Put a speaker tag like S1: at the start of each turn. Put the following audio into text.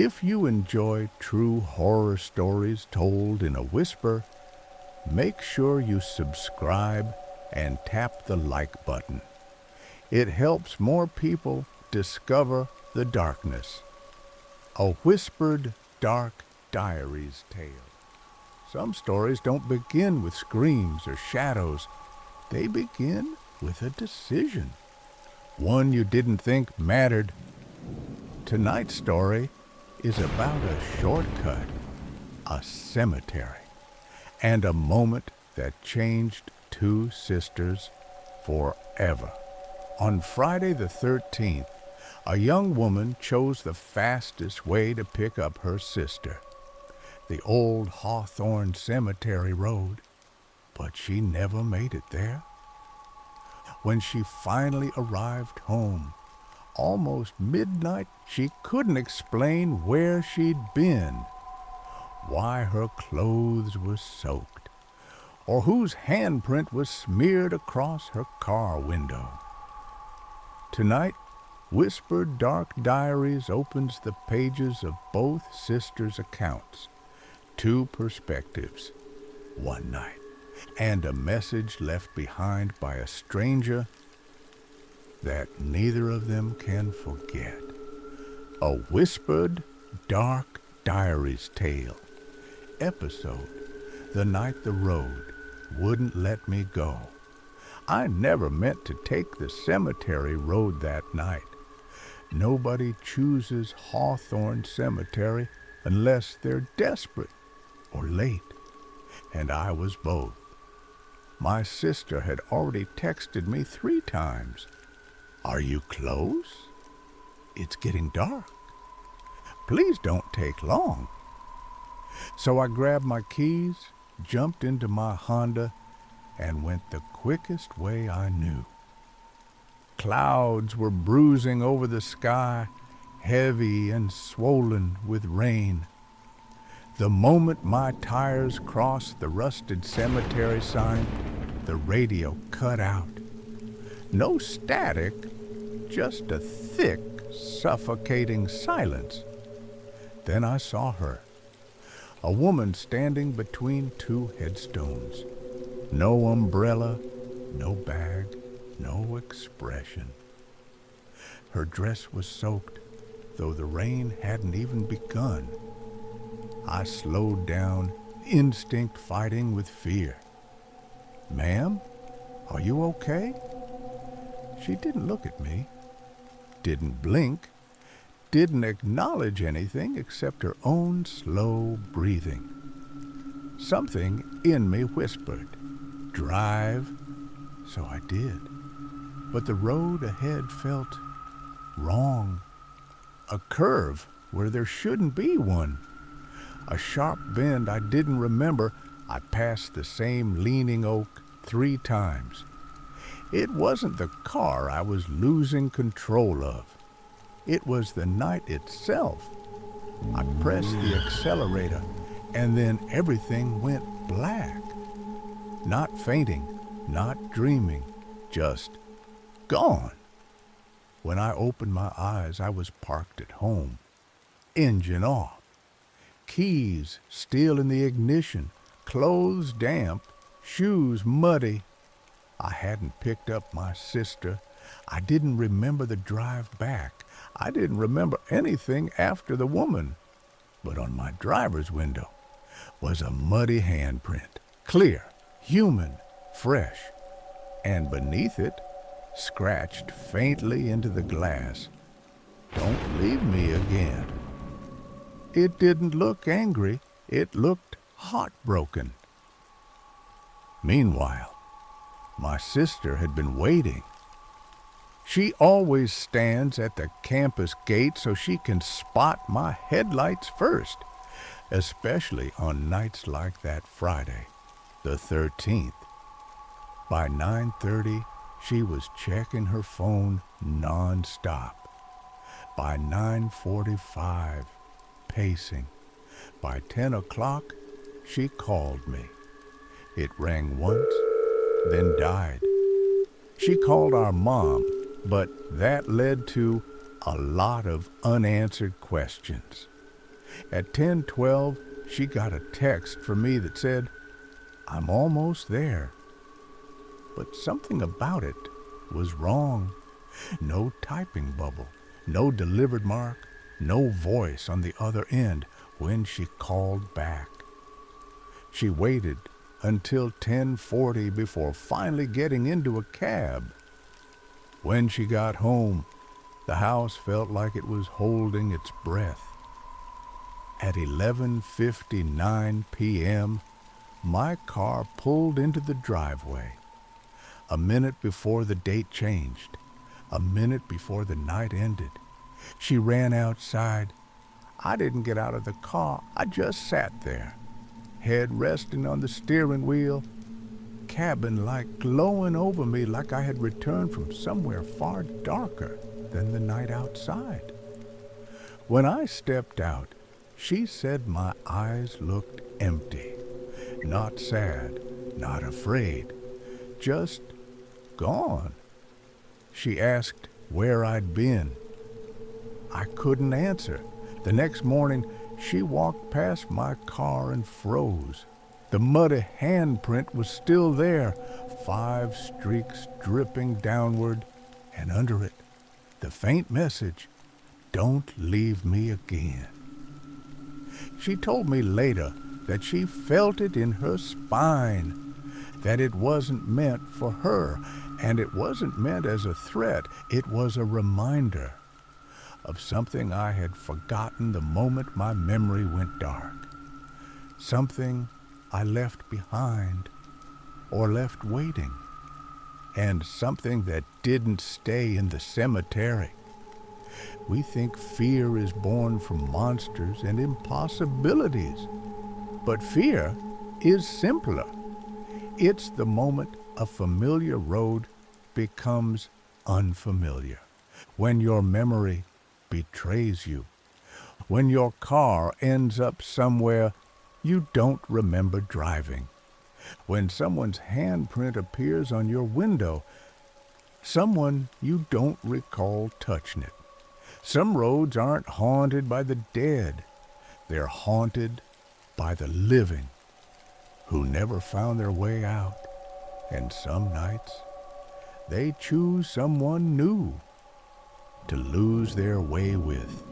S1: If you enjoy true horror stories told in a whisper, make sure you subscribe and tap the like button. It helps more people discover the darkness. A Whispered Dark Diaries tale. Some stories don't begin with screams or shadows. They begin with a decision. One you didn't think mattered. Tonight's story is about a shortcut, a cemetery, and a moment that changed two sisters forever. On Friday the 13th, a young woman chose the fastest way to pick up her sister, the old Hawthorne Cemetery road, but she never made it there. When she finally arrived home, almost midnight, she couldn't explain where she'd been, why her clothes were soaked, or whose handprint was smeared across her car window. Tonight, Whispered Dark Diaries opens the pages of both sisters' accounts. Two perspectives, one night, and a message left behind by a stranger that neither of them can forget. A Whispered Dark Diaries tale. Episode: The Night the Road Wouldn't Let Me Go. I never meant to take the cemetery road that night. Nobody chooses Hawthorne Cemetery unless they're desperate or late, and I was both. My sister had already texted me 3 times. Are you close? It's getting dark. Please don't take long. So I grabbed my keys, jumped into my Honda, and went the quickest way I knew. Clouds were bruising over the sky, heavy and swollen with rain. The moment my tires crossed the rusted cemetery sign, the radio cut out. No static, just a thick, suffocating silence. Then I saw her, a woman standing between 2 headstones. No umbrella, no bag, no expression. Her dress was soaked, though the rain hadn't even begun. I slowed down, instinct fighting with fear. Ma'am, are you okay? She didn't look at me, didn't blink, didn't acknowledge anything except her own slow breathing. Something in me whispered, "Drive," so I did. But the road ahead felt wrong. A curve where there shouldn't be one. A sharp bend I didn't remember. I passed the same leaning oak 3 times. It wasn't the car I was losing control of. It was the night itself. I pressed the accelerator, and then everything went black. Not fainting, not dreaming, just gone. When I opened my eyes, I was parked at home, engine off, keys still in the ignition, clothes damp, shoes muddy. I hadn't picked up my sister. I didn't remember the drive back. I didn't remember anything after the woman. But on my driver's window was a muddy handprint, clear, human, fresh, and beneath it, scratched faintly into the glass, "Don't leave me again." It didn't look angry. It looked heartbroken. Meanwhile, my sister had been waiting. She always stands at the campus gate so she can spot my headlights first, especially on nights like that Friday, the 13th. By 9:30, she was checking her phone non-stop. By 9:45, pacing. By 10 o'clock, she called me. It rang once, then died. She called our mom, but that led to a lot of unanswered questions. At 10:12, she got a text from me that said, "I'm almost there." But something about it was wrong. No typing bubble, no delivered mark, no voice on the other end when she called back. She waited until 10:40 before finally getting into a cab. When she got home, the house felt like it was holding its breath. At 11:59 p.m., my car pulled into the driveway. A minute before the date changed, a minute before the night ended, she ran outside. I didn't get out of the car. I just sat there, head resting on the steering wheel, cabin light glowing over me like I had returned from somewhere far darker than the night outside. When I stepped out, she said my eyes looked empty, not sad, not afraid, just gone. She asked where I'd been. I couldn't answer. The next morning, she walked past my car and froze. The muddy handprint was still there, 5 streaks dripping downward, and under it, the faint message, "Don't leave me again." She told me later that she felt it in her spine, that it wasn't meant for her, and it wasn't meant as a threat. It was a reminder of something I had forgotten the moment my memory went dark. Something I left behind or left waiting, and something that didn't stay in the cemetery. We think fear is born from monsters and impossibilities, but fear is simpler. It's the moment a familiar road becomes unfamiliar, when your memory betrays you, when your car ends up somewhere you don't remember driving, when someone's handprint appears on your window, someone you don't recall touching it. Some roads aren't haunted by the dead. They're haunted by the living, who never found their way out. And some nights, they choose someone new to lose their way with.